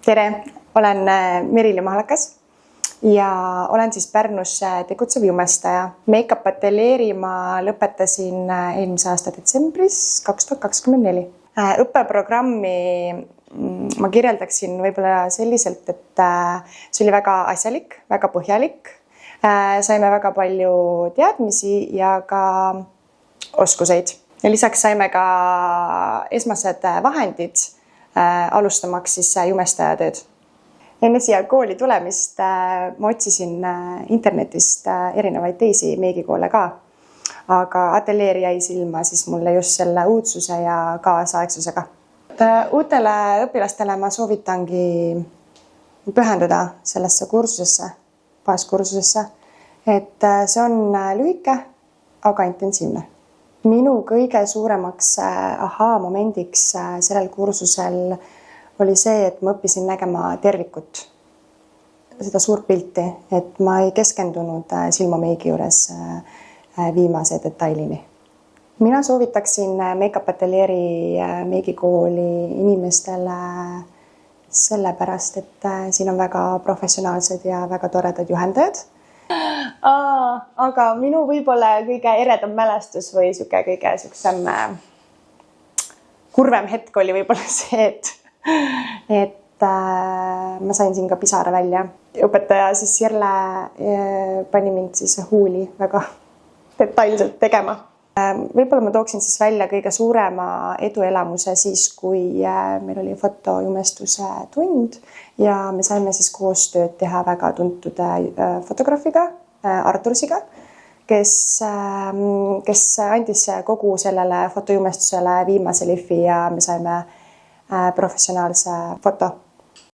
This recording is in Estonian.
Tere, olen Merili Mahlakas ja olen siis Pärnus tegutsev jumestaja. Make-up ateljeeri ma lõpetasin eelmise aasta detsembris 2024. Õppeprogrammi ma kirjeldaksin võib-olla selliselt, et see oli väga asjalik, väga põhjalik. Saime väga palju teadmisi ja ka oskuseid. Ja lisaks saime ka esmased vahendid alustamaks siis jumestajatööd. Enne siia kooli tulemist ma otsisin internetist erinevaid teisi meigikoole ka, aga ateljeer jäi silma siis mulle just selle uudsuse ja kaasaegsusega. Uutele õpilastele ma soovitangi pühenduda sellesse kursusesse, baaskursusesse, et see on lühike, aga intensiivne. Minu kõige suuremaks ahaa-momendiks sellel kursusel oli see, et ma õppisin nägema tervikut, seda suurt pilti, et ma ei keskendunud silmameigi juures viimase detailini. Mina soovitaksin Make-up ateljeeri meigikooli inimestele sellepärast, et siin on väga professionaalsed ja väga toredad juhendajad. Aga minu võib-olla kõige eredam mälestus või kõige kurvem hetk oli võib-olla see, et ma sain siin ka pisara välja. Õpetaja siis Sirle pani mind siis huuli väga detailselt tegema. Võib-olla ma tooksin siis välja kõige suurema eduelamuse siis, kui meil oli fotojumestuse tund ja me saime siis koostööd teha väga tuntud fotograafiga, Artursiga, kes andis kogu sellele fotojumestusele viimase lihvi ja me saime professionaalse foto.